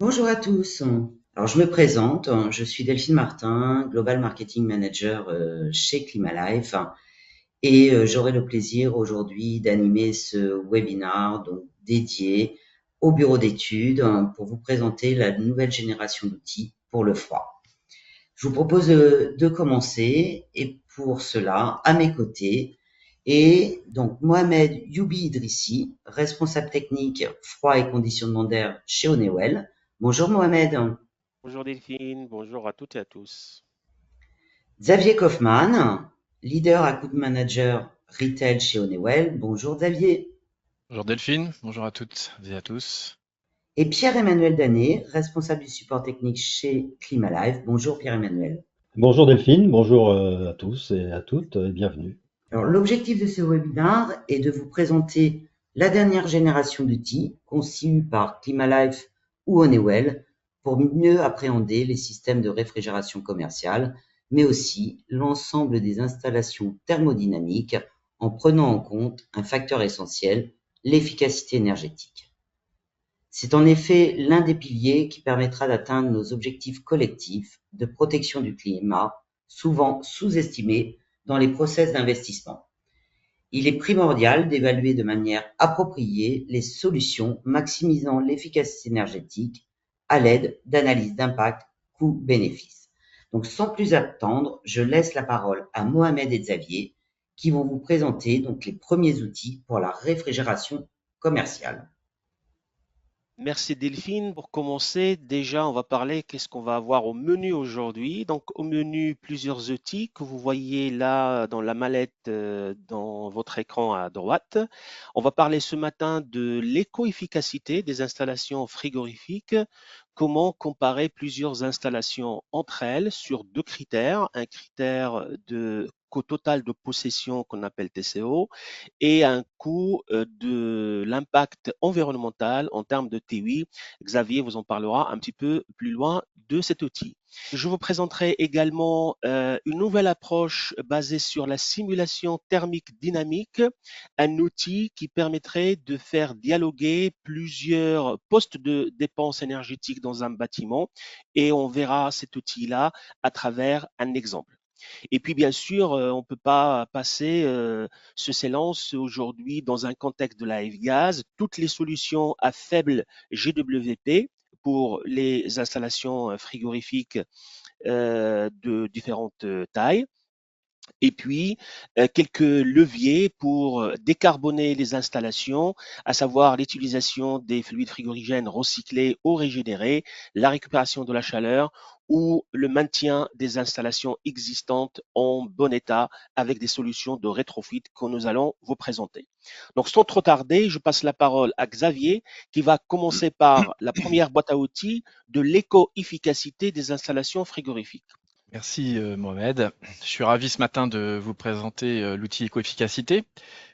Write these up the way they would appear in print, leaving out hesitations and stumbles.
Bonjour à tous. Alors, je me présente, je suis Delphine Martin, Global Marketing Manager chez Climalife et j'aurai le plaisir aujourd'hui d'animer ce webinaire donc, dédié au bureau d'études pour vous présenter la nouvelle génération d'outils pour le froid. Je vous propose de commencer et pour cela, à mes côtés, et donc Mohamed Youbi Idrissi, responsable technique froid et conditionnement d'air chez Honeywell. Bonjour Mohamed. Bonjour Delphine, bonjour à toutes et à tous. Xavier Kaufmann, leader account manager retail chez Honeywell. Bonjour Xavier. Bonjour Delphine, bonjour à toutes et à tous. Et Pierre-Emmanuel Danet, responsable du support technique chez Climalife. Bonjour Pierre-Emmanuel. Bonjour Delphine, bonjour à tous et à toutes et bienvenue. Alors, l'objectif de ce webinaire est de vous présenter la dernière génération d'outils conçus par Climalife ou Honeywell pour mieux appréhender les systèmes de réfrigération commerciale, mais aussi l'ensemble des installations thermodynamiques en prenant en compte un facteur essentiel, l'efficacité énergétique. C'est en effet l'un des piliers qui permettra d'atteindre nos objectifs collectifs de protection du climat, souvent sous-estimés dans les process d'investissement. Il est primordial d'évaluer de manière appropriée les solutions maximisant l'efficacité énergétique à l'aide d'analyses d'impact coût-bénéfice. Donc sans plus attendre, je laisse la parole à Mohamed et Xavier qui vont vous présenter donc les premiers outils pour la réfrigération commerciale. Merci Delphine. Pour commencer, déjà, on va parler qu'est-ce qu'on va avoir au menu aujourd'hui. Donc, au menu, plusieurs outils que vous voyez là dans la mallette dans votre écran à droite. On va parler ce matin de l'éco-efficacité des installations frigorifiques. Comment comparer plusieurs installations entre elles sur deux critères. Un critère de coût total de possession qu'on appelle TCO et un coût de l'impact environnemental en termes de TI. Xavier vous en parlera un petit peu plus loin de cet outil. Je vous présenterai également une nouvelle approche basée sur la simulation thermique dynamique, un outil qui permettrait de faire dialoguer plusieurs postes de dépenses énergétiques dans un bâtiment et on verra cet outil-là à travers un exemple. Et puis, bien sûr, on ne peut pas passer ce silence aujourd'hui dans un contexte de la F-gaz. Toutes les solutions à faible GWP pour les installations frigorifiques de différentes tailles. Et puis, quelques leviers pour décarboner les installations, à savoir l'utilisation des fluides frigorigènes recyclés ou régénérés, la récupération de la chaleur ou le maintien des installations existantes en bon état avec des solutions de rétrofit que nous allons vous présenter. Donc, sans trop tarder, je passe la parole à Xavier qui va commencer par la première boîte à outils de l'éco-efficacité des installations frigorifiques. Merci Mohamed. Je suis ravi ce matin de vous présenter l'outil Éco-efficacité,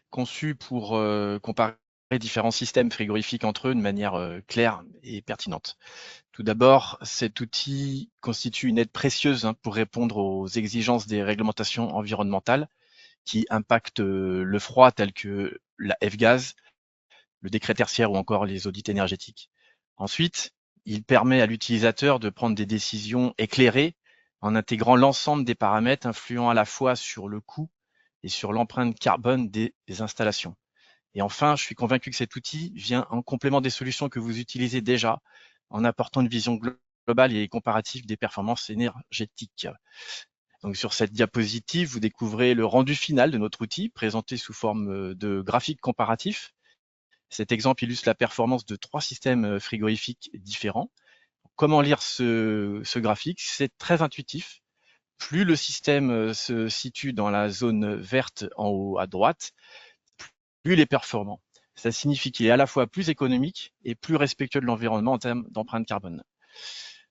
conçu pour comparer différents systèmes frigorifiques entre eux de manière claire et pertinente. Tout d'abord, cet outil constitue une aide précieuse pour répondre aux exigences des réglementations environnementales qui impactent le froid tel que la F-gaz, le décret tertiaire ou encore les audits énergétiques. Ensuite, il permet à l'utilisateur de prendre des décisions éclairées en intégrant l'ensemble des paramètres influant à la fois sur le coût et sur l'empreinte carbone des installations. Et enfin, je suis convaincu que cet outil vient en complément des solutions que vous utilisez déjà en apportant une vision globale et comparative des performances énergétiques. Donc sur cette diapositive, vous découvrez le rendu final de notre outil présenté sous forme de graphique comparatif. Cet exemple illustre la performance de 3 systèmes frigorifiques différents. Comment lire ce graphique? C'est très intuitif. Plus le système se situe dans la zone verte en haut à droite, plus il est performant. Ça signifie qu'il est à la fois plus économique et plus respectueux de l'environnement en termes d'empreinte carbone.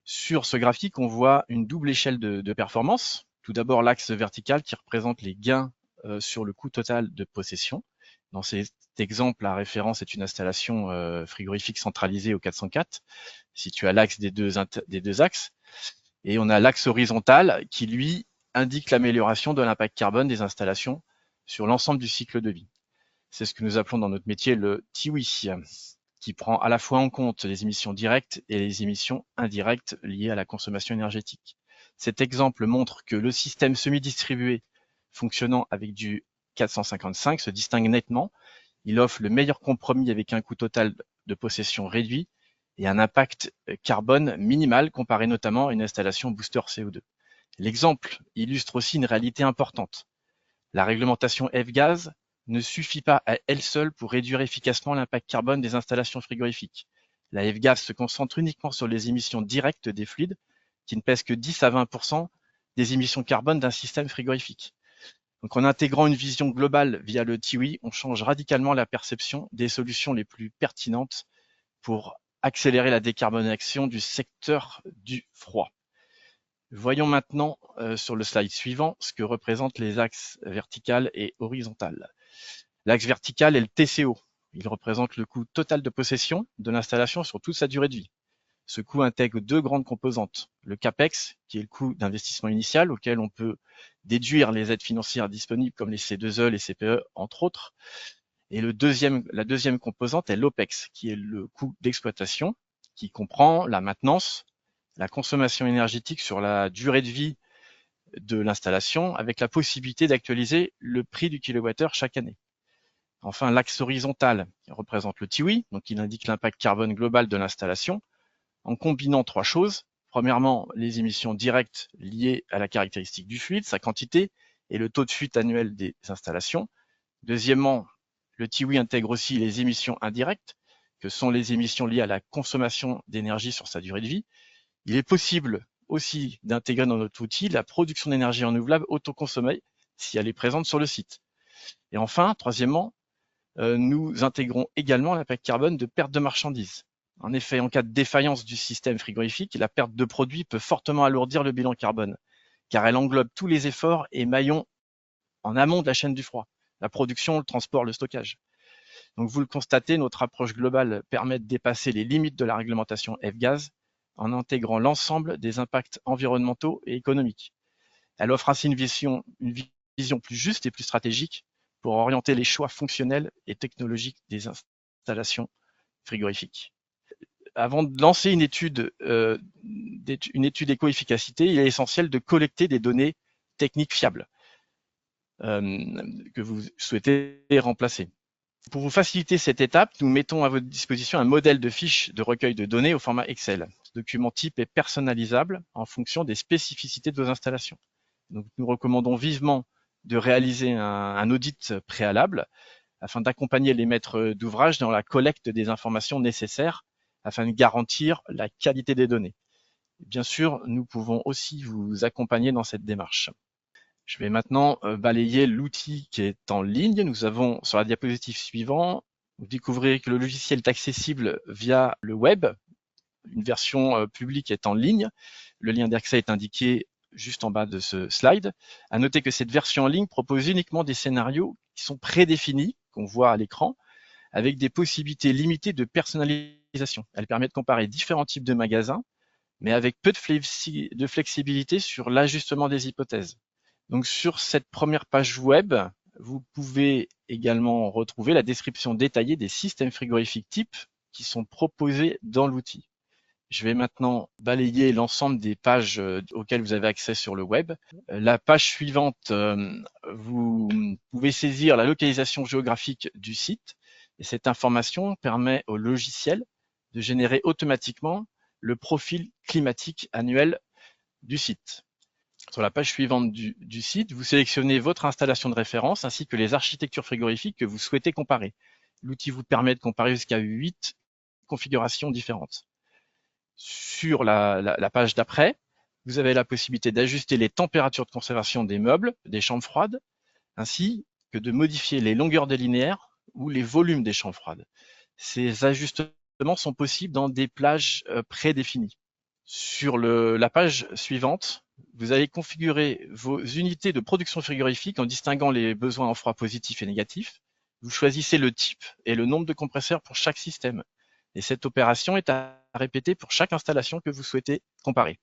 Sur ce graphique, on voit une double échelle de performance. Tout d'abord, l'axe vertical qui représente les gains sur le coût total de possession. Dans cet exemple, la référence est une installation frigorifique centralisée au 404, située à l'axe des deux axes. Et on a l'axe horizontal qui, lui, indique l'amélioration de l'impact carbone des installations sur l'ensemble du cycle de vie. C'est ce que nous appelons dans notre métier le TIWI, qui prend à la fois en compte les émissions directes et les émissions indirectes liées à la consommation énergétique. Cet exemple montre que le système semi-distribué fonctionnant avec du 455 se distingue nettement. Il offre le meilleur compromis avec un coût total de possession réduit et un impact carbone minimal comparé notamment à une installation booster CO2. L'exemple illustre aussi une réalité importante. La réglementation F-Gaz ne suffit pas à elle seule pour réduire efficacement l'impact carbone des installations frigorifiques. La F-Gaz se concentre uniquement sur les émissions directes des fluides, qui ne pèsent que 10 à 20% des émissions carbone d'un système frigorifique. Donc en intégrant une vision globale via le TIWI, on change radicalement la perception des solutions les plus pertinentes pour accélérer la décarbonation du secteur du froid. Voyons maintenant sur le slide suivant ce que représentent les axes vertical et horizontal. L'axe vertical est le TCO. Il représente le coût total de possession de l'installation sur toute sa durée de vie. Ce coût intègre deux grandes composantes. Le CAPEX, qui est le coût d'investissement initial, auquel on peut déduire les aides financières disponibles comme les C2E, les CPE, entre autres. Et la deuxième composante est l'OPEX, qui est le coût d'exploitation, qui comprend la maintenance, la consommation énergétique sur la durée de vie de l'installation, avec la possibilité d'actualiser le prix du kilowattheure chaque année. Enfin, l'axe horizontal, qui représente le TIWI, donc il indique l'impact carbone global de l'installation, en combinant trois choses. Premièrement, les émissions directes liées à la caractéristique du fluide, sa quantité et le taux de fuite annuel des installations. Deuxièmement, le TIWI intègre aussi les émissions indirectes, que sont les émissions liées à la consommation d'énergie sur sa durée de vie. Il est possible aussi d'intégrer dans notre outil la production d'énergie renouvelable autoconsommée si elle est présente sur le site. Et enfin, troisièmement, nous intégrons également l'impact carbone de perte de marchandises. En effet, en cas de défaillance du système frigorifique, la perte de produits peut fortement alourdir le bilan carbone, car elle englobe tous les efforts et maillons en amont de la chaîne du froid, la production, le transport, le stockage. Donc vous le constatez, notre approche globale permet de dépasser les limites de la réglementation F-Gaz en intégrant l'ensemble des impacts environnementaux et économiques. Elle offre ainsi une vision plus juste et plus stratégique pour orienter les choix fonctionnels et technologiques des installations frigorifiques. Avant de lancer une étude éco-efficacité, il est essentiel de collecter des données techniques fiables que vous souhaitez remplacer. Pour vous faciliter cette étape, nous mettons à votre disposition un modèle de fiche de recueil de données au format Excel. Ce document type est personnalisable en fonction des spécificités de vos installations. Donc, nous recommandons vivement de réaliser un audit préalable afin d'accompagner les maîtres d'ouvrage dans la collecte des informations nécessaires afin de garantir la qualité des données. Bien sûr, nous pouvons aussi vous accompagner dans cette démarche. Je vais maintenant balayer l'outil qui est en ligne. Nous avons sur la diapositive suivante, vous découvrez que le logiciel est accessible via le web. Une version publique est en ligne. Le lien d'accès est indiqué juste en bas de ce slide. À noter que cette version en ligne propose uniquement des scénarios qui sont prédéfinis, qu'on voit à l'écran, avec des possibilités limitées de personnalisation. Elle permet de comparer différents types de magasins, mais avec peu de flexibilité sur l'ajustement des hypothèses. Donc sur cette première page web, vous pouvez également retrouver la description détaillée des systèmes frigorifiques types qui sont proposés dans l'outil. Je vais maintenant balayer l'ensemble des pages auxquelles vous avez accès sur le web. La page suivante, vous pouvez saisir la localisation géographique du site et cette information permet au logiciel de générer automatiquement le profil climatique annuel du site. Sur la page suivante du site, vous sélectionnez votre installation de référence ainsi que les architectures frigorifiques que vous souhaitez comparer. L'outil vous permet de comparer jusqu'à 8 configurations différentes. Sur la page d'après, vous avez la possibilité d'ajuster les températures de conservation des meubles, des chambres froides, ainsi que de modifier les longueurs des linéaires ou les volumes des chambres froides. Ces ajustements sont possibles dans des plages prédéfinies. Sur la page suivante, vous allez configurer vos unités de production frigorifique en distinguant les besoins en froid positif et négatif. Vous choisissez le type et le nombre de compresseurs pour chaque système. Et cette opération est à répéter pour chaque installation que vous souhaitez comparer.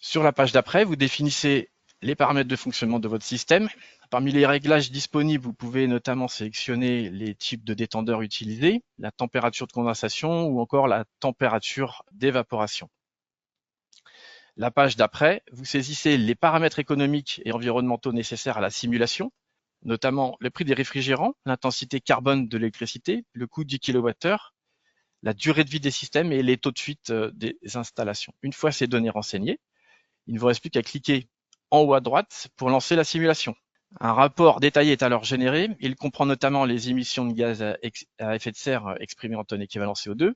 Sur la page d'après, vous définissez les paramètres de fonctionnement de votre système Parmi les réglages disponibles, vous pouvez notamment sélectionner les types de détendeurs utilisés, la température de condensation ou encore la température d'évaporation. La page d'après, vous saisissez les paramètres économiques et environnementaux nécessaires à la simulation, notamment le prix des réfrigérants, l'intensité carbone de l'électricité, le coût du kilowattheure, la durée de vie des systèmes et les taux de fuite des installations. Une fois ces données renseignées, il ne vous reste plus qu'à cliquer en haut à droite pour lancer la simulation. Un rapport détaillé est alors généré. Il comprend notamment les émissions de gaz à effet de serre exprimées en tonnes équivalent CO2,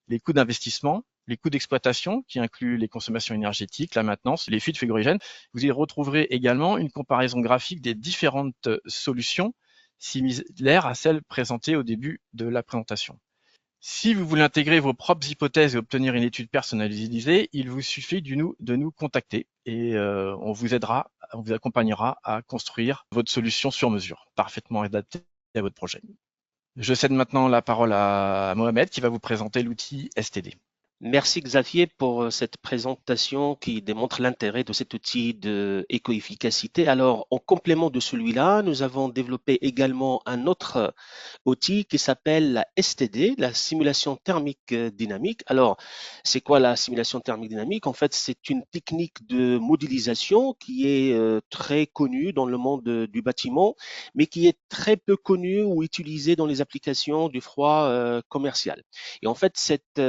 les coûts d'investissement, les coûts d'exploitation qui incluent les consommations énergétiques, la maintenance, les fuites frigorigènes. Vous y retrouverez également une comparaison graphique des différentes solutions similaires à celles présentées au début de la présentation. Si vous voulez intégrer vos propres hypothèses et obtenir une étude personnalisée, il vous suffit de nous contacter et on vous aidera, on vous accompagnera à construire votre solution sur mesure, parfaitement adaptée à votre projet. Je cède maintenant la parole à Mohamed qui va vous présenter l'outil STD. Merci Xavier pour cette présentation qui démontre l'intérêt de cet outil de éco-efficacité. Alors, en complément de celui-là, nous avons développé également un autre outil qui s'appelle la STD, la simulation thermique dynamique. Alors, c'est quoi la simulation thermique dynamique? En fait, c'est une technique de modélisation qui est très connue dans le monde du bâtiment, mais qui est très peu connue ou utilisée dans les applications du froid commercial. Et en fait, cette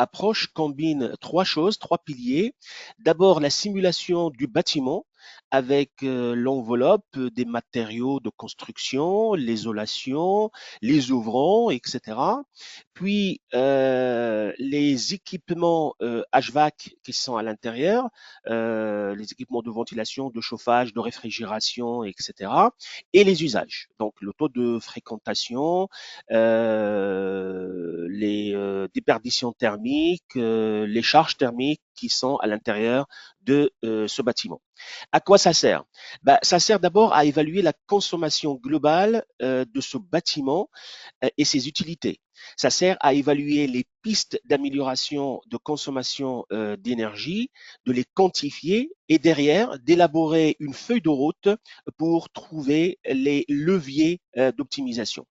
approche combine trois choses, trois piliers. D'abord, la simulation du bâtiment avec l'enveloppe des matériaux de construction, l'isolation, les ouvrants, etc. Puis les équipements HVAC qui sont à l'intérieur, les équipements de ventilation, de chauffage, de réfrigération, etc. Et les usages, donc le taux de fréquentation, les déperditions thermiques, les charges thermiques qui sont à l'intérieur de ce bâtiment. À quoi ça sert? Ça sert d'abord à évaluer la consommation globale de ce bâtiment et ses utilités. Ça sert à évaluer les pistes d'amélioration de consommation d'énergie, de les quantifier et derrière d'élaborer une feuille de route pour trouver les leviers d'optimisation.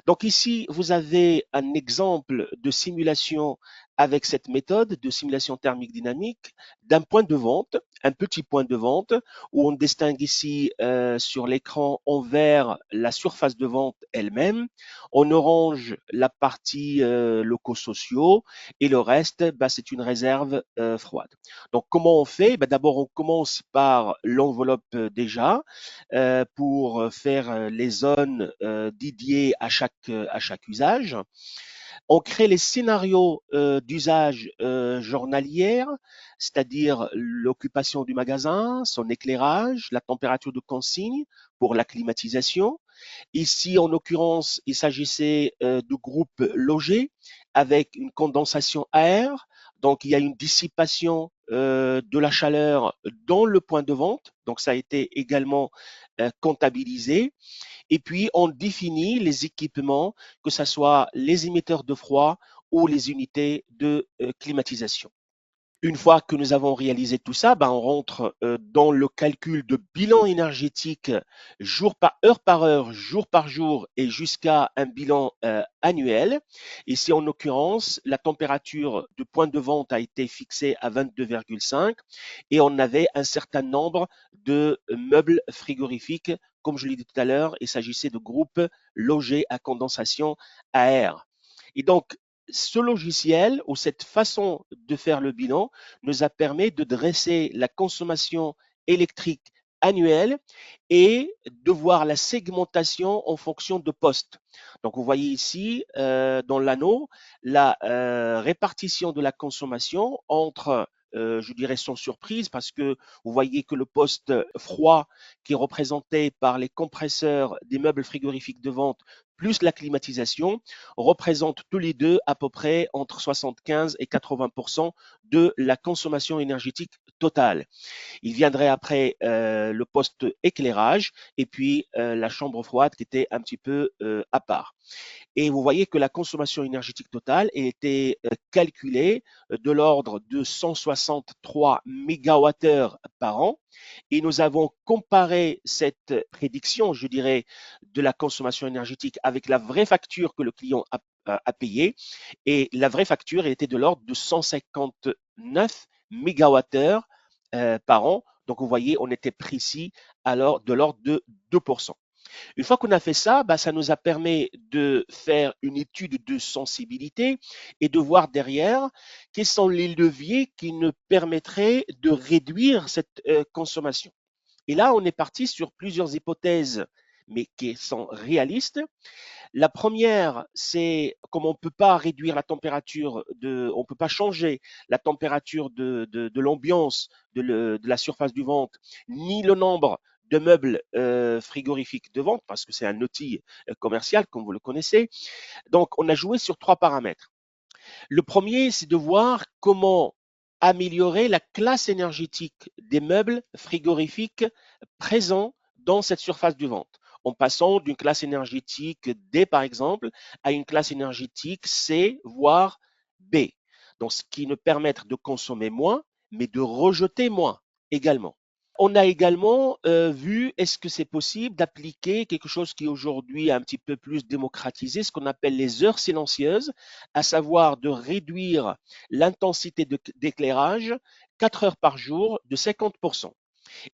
Donc ici, vous avez un exemple de simulation avec cette méthode de simulation thermique dynamique d'un point de vente, un petit point de vente, où on distingue ici sur l'écran en vert la surface de vente elle-même, en orange la partie locaux sociaux et le reste, c'est une réserve froide. Donc comment on fait? D'abord, on commence par l'enveloppe déjà pour faire les zones dédiées à chaque usage. On crée les scénarios d'usage journalière, c'est-à-dire l'occupation du magasin, son éclairage, la température de consigne pour la climatisation. Ici, en l'occurrence, il s'agissait de groupes logés avec une condensation à air. Donc, il y a une dissipation de la chaleur dans le point de vente. Donc, ça a été également comptabilisé. Et puis, on définit les équipements, que ce soit les émetteurs de froid ou les unités de climatisation. Une fois que nous avons réalisé tout ça, on rentre dans le calcul de bilan énergétique heure par heure, jour par jour et jusqu'à un bilan annuel. Ici, en l'occurrence, la température de point de vente a été fixée à 22,5 et on avait un certain nombre de meubles frigorifiques. Comme je l'ai dit tout à l'heure, il s'agissait de groupes logés à condensation à air. Et donc, ce logiciel ou cette façon de faire le bilan nous a permis de dresser la consommation électrique annuelle et de voir la segmentation en fonction de postes. Donc, vous voyez ici dans l'anneau la répartition de la consommation entre je dirais sans surprise parce que vous voyez que le poste froid qui est représenté par les compresseurs des meubles frigorifiques de vente plus la climatisation représentent tous les deux à peu près entre 75 et 80% de la consommation énergétique totale. Il viendrait après le poste éclairage et puis la chambre froide qui était un petit peu à part. Et vous voyez que la consommation énergétique totale était calculée de l'ordre de 163 mégawattheures par an. Et nous avons comparé cette prédiction, je dirais, de la consommation énergétique avec la vraie facture que le client a payée. Et la vraie facture était de l'ordre de 159 mégawattheures par an. Donc, vous voyez, on était précis alors de l'ordre de 2%. Une fois qu'on a fait ça, ça nous a permis de faire une étude de sensibilité et de voir derrière quels sont les leviers qui nous permettraient de réduire cette consommation. Et là, on est parti sur plusieurs hypothèses, mais qui sont réalistes. La première, c'est comme on ne peut pas réduire la température on peut pas changer la température de l'ambiance de la surface du ventre, ni le nombre de meubles frigorifiques de vente, parce que c'est un outil commercial, comme vous le connaissez. Donc, on a joué sur 3 paramètres. Le premier, c'est de voir comment améliorer la classe énergétique des meubles frigorifiques présents dans cette surface du ventre, en passant d'une classe énergétique D, par exemple, à une classe énergétique C, voire B. Donc, ce qui nous permet de consommer moins, mais de rejeter moins également. On a également vu, est-ce que c'est possible d'appliquer quelque chose qui aujourd'hui est un petit peu plus démocratisé, ce qu'on appelle les heures silencieuses, à savoir de réduire l'intensité d'éclairage 4 heures par jour de 50%.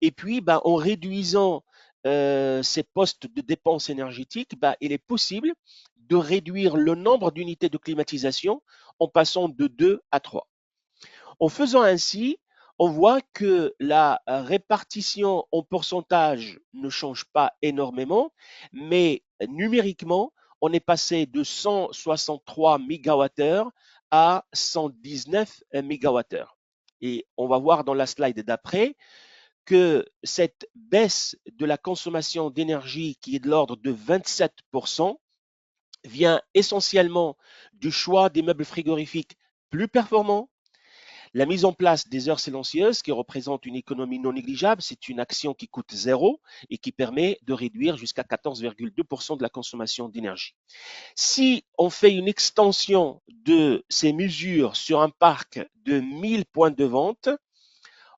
Et puis, en réduisant ces postes de dépenses énergétiques, il est possible de réduire le nombre d'unités de climatisation en passant de 2 à 3. En faisant ainsi, on voit que la répartition en pourcentage ne change pas énormément, mais numériquement, on est passé de 163 mégawattheures à 119 mégawattheures. Et on va voir dans la slide d'après que cette baisse de la consommation d'énergie qui est de l'ordre de 27% vient essentiellement du choix des meubles frigorifiques plus performants. La mise en place des heures silencieuses, qui représente une économie non négligeable, c'est une action qui coûte zéro et qui permet de réduire jusqu'à 14,2% de la consommation d'énergie. Si on fait une extension de ces mesures sur un parc de 1000 points de vente,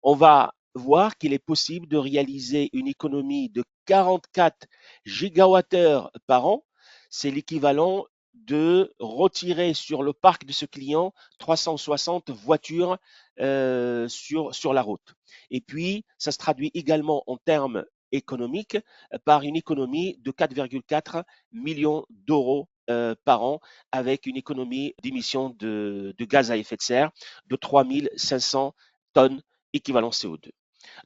on va voir qu'il est possible de réaliser une économie de 44 gigawattheures par an. C'est l'équivalent de retirer sur le parc de ce client 360 voitures sur la route. Et puis, ça se traduit également en termes économiques par une économie de 4,4 millions d'euros par an, avec une économie d'émissions de gaz à effet de serre de 3500 tonnes équivalent CO2.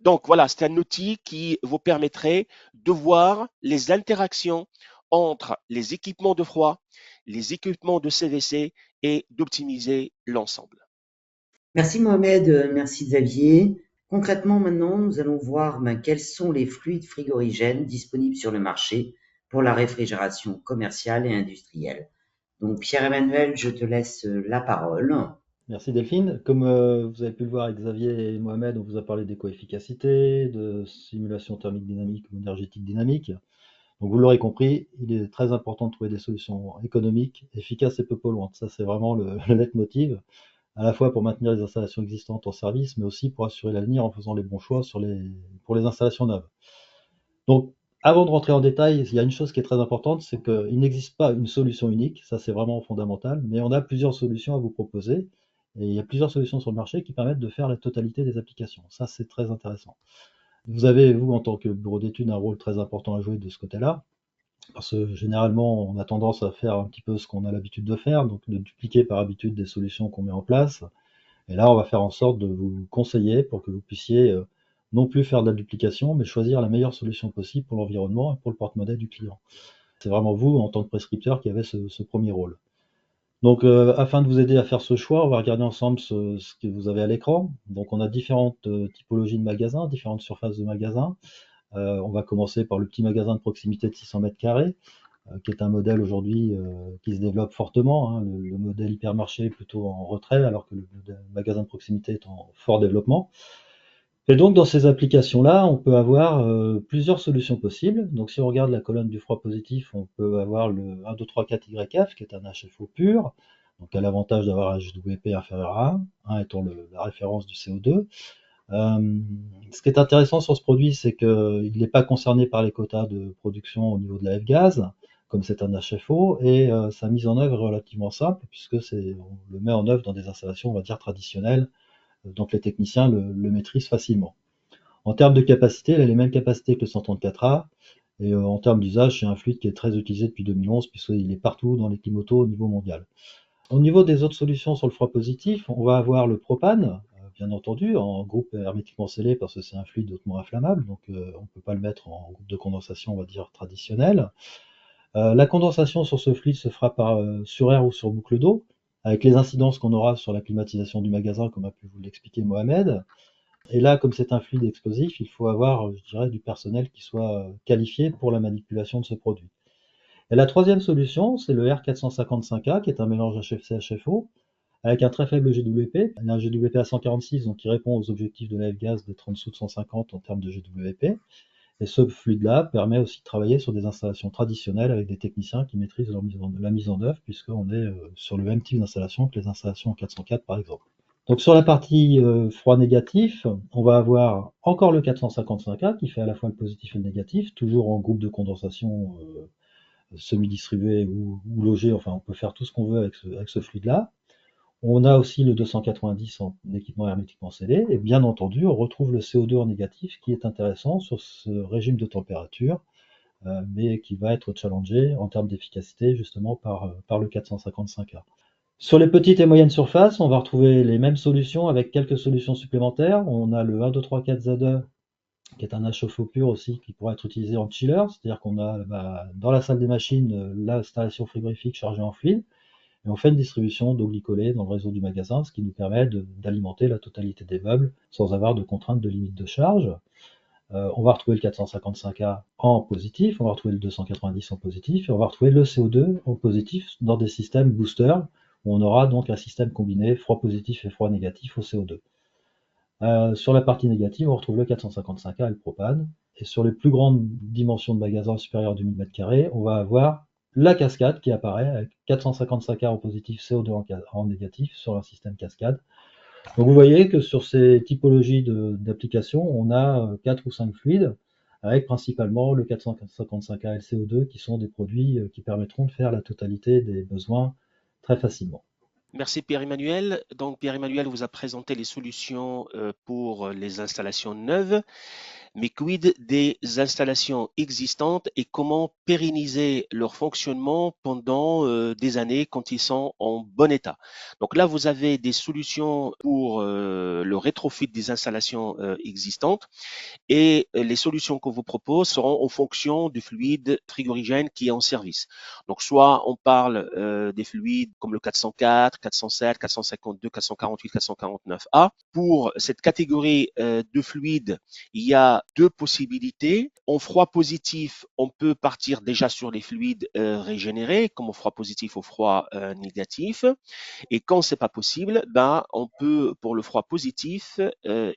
Donc voilà, c'est un outil qui vous permettrait de voir les interactions entre les équipements de froid, les équipements de CVC et d'optimiser l'ensemble. Merci Mohamed, merci Xavier. Concrètement, maintenant, nous allons voir quels sont les fluides frigorigènes disponibles sur le marché pour la réfrigération commerciale et industrielle. Donc Pierre-Emmanuel, je te laisse la parole. Merci Delphine. Comme vous avez pu le voir avec Xavier et Mohamed, on vous a parlé d'éco-efficacité, de simulation thermique dynamique ou énergétique dynamique. Donc vous l'aurez compris, il est très important de trouver des solutions économiques, efficaces et peu polluantes. Ça, c'est vraiment le leitmotiv, à la fois pour maintenir les installations existantes en service, mais aussi pour assurer l'avenir en faisant les bons choix pour les installations neuves. Donc, avant de rentrer en détail, il y a une chose qui est très importante, c'est qu'il n'existe pas une solution unique, ça c'est vraiment fondamental, mais on a plusieurs solutions à vous proposer, et il y a plusieurs solutions sur le marché qui permettent de faire la totalité des applications. Ça, c'est très intéressant. Vous avez, vous, en tant que bureau d'études, un rôle très important à jouer de ce côté-là, parce que généralement, on a tendance à faire un petit peu ce qu'on a l'habitude de faire, donc de dupliquer par habitude des solutions qu'on met en place. Et là, on va faire en sorte de vous conseiller pour que vous puissiez non plus faire de la duplication, mais choisir la meilleure solution possible pour l'environnement et pour le porte-monnaie du client. C'est vraiment vous, en tant que prescripteur, qui avez ce premier rôle. Donc, afin de vous aider à faire ce choix, on va regarder ensemble ce que vous avez à l'écran. Donc, on a différentes typologies de magasins, différentes surfaces de magasins. On va commencer par le petit magasin de proximité de 600 mètres carrés. qui est un modèle aujourd'hui qui se développe fortement, hein. Le modèle hypermarché est plutôt en retrait, alors que le magasin de proximité est en fort développement. Et donc dans ces applications-là, on peut avoir plusieurs solutions possibles. Donc si on regarde la colonne du froid positif, on peut avoir le 1, 2, 3, 4 YF, qui est un HFO pur, donc a l'avantage d'avoir un GWP inférieur à 1 étant la référence du CO2. Ce qui est intéressant sur ce produit, c'est qu'il n'est pas concerné par les quotas de production au niveau de la F-gaz, comme c'est un HFO, et sa mise en œuvre est relativement simple, puisque on le met en œuvre dans des installations, on va dire, traditionnelles, donc les techniciens le maîtrisent facilement. En termes de capacité, il a les mêmes capacités que le 134A, et en termes d'usage, c'est un fluide qui est très utilisé depuis 2011, puisqu'il est partout dans les climotos au niveau mondial. Au niveau des autres solutions sur le froid positif, on va avoir le propane, bien entendu, en groupe hermétiquement scellé, parce que c'est un fluide hautement inflammable, donc on ne peut pas le mettre en groupe de condensation, on va dire, traditionnel. La condensation sur ce fluide se fera sur air ou sur boucle d'eau, avec les incidences qu'on aura sur la climatisation du magasin, comme a pu vous l'expliquer Mohamed. Et là, comme c'est un fluide explosif, il faut avoir, je dirais, du personnel qui soit qualifié pour la manipulation de ce produit. Et la troisième solution, c'est le R455A, qui est un mélange HFC-HFO, avec un très faible GWP. Il y a un GWP à 146, donc qui répond aux objectifs de la F-gaz d'être en dessous de 150 en termes de GWP. Et ce fluide-là permet aussi de travailler sur des installations traditionnelles avec des techniciens qui maîtrisent la mise en œuvre, puisqu'on est sur le même type d'installation que les installations en 404 par exemple. Donc sur la partie froid négatif, on va avoir encore le 455A qui fait à la fois le positif et le négatif, toujours en groupe de condensation semi-distribué ou logé, enfin on peut faire tout ce qu'on veut avec ce fluide-là. On a aussi le 290 en équipement hermétiquement scellé, et bien entendu, on retrouve le CO2 en négatif, qui est intéressant sur ce régime de température, mais qui va être challengé en termes d'efficacité justement par le 455A. Sur les petites et moyennes surfaces, on va retrouver les mêmes solutions avec quelques solutions supplémentaires. On a le 1, 2, 3, 4 Z2, qui est un HFO pur aussi, qui pourra être utilisé en chiller, c'est-à-dire qu'on a dans la salle des machines l'installation frigorifique chargée en fluide, et on fait une distribution d'eau glycolée dans le réseau du magasin, ce qui nous permet d'alimenter la totalité des meubles sans avoir de contrainte de limite de charge. On va retrouver le 455A en positif, on va retrouver le 290 en positif, et on va retrouver le CO2 en positif dans des systèmes boosters, où on aura donc un système combiné froid positif et froid négatif au CO2. Sur la partie négative, on retrouve le 455A et le propane. Et sur les plus grandes dimensions de magasins supérieures du 1000 m², on va avoir la cascade qui apparaît avec 455A en positif, CO2 en négatif sur un système cascade. Donc vous voyez que sur ces typologies d'applications, on a 4 ou 5 fluides, avec principalement le 455A et le CO2 qui sont des produits qui permettront de faire la totalité des besoins très facilement. Merci Pierre-Emmanuel. Donc Pierre-Emmanuel vous a présenté les solutions pour les installations neuves. Mais quid des installations existantes et comment pérenniser leur fonctionnement pendant des années quand ils sont en bon état? Donc là, vous avez des solutions pour le rétrofit des installations existantes et les solutions qu'on vous propose seront en fonction du fluide frigorigène qui est en service. Donc soit on parle des fluides comme le 404, 407, 452, 448, 449A. Pour cette catégorie de fluides, il y a deux possibilités. En froid positif, on peut partir déjà sur les fluides régénérés, comme au froid positif ou froid négatif. Et quand c'est pas possible, ben on peut pour le froid positif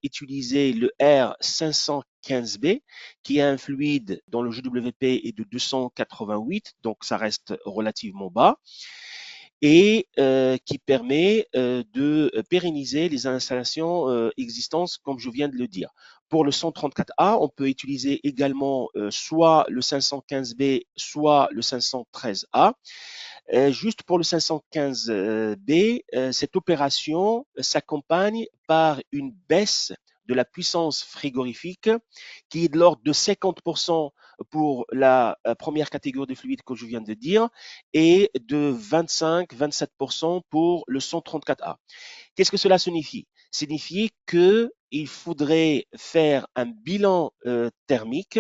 utiliser le R515B, qui est un fluide dont le GWP est de 288, donc ça reste relativement bas, et qui permet de pérenniser les installations existantes, comme je viens de le dire. Pour le 134A, on peut utiliser également soit le 515B, soit le 513A. Juste pour le 515B, cette opération s'accompagne par une baisse de la puissance frigorifique qui est de l'ordre de 50% pour la première catégorie de fluides que je viens de dire et de 25-27% pour le 134A. Qu'est-ce que cela signifie? Signifie qu'il faudrait faire un bilan thermique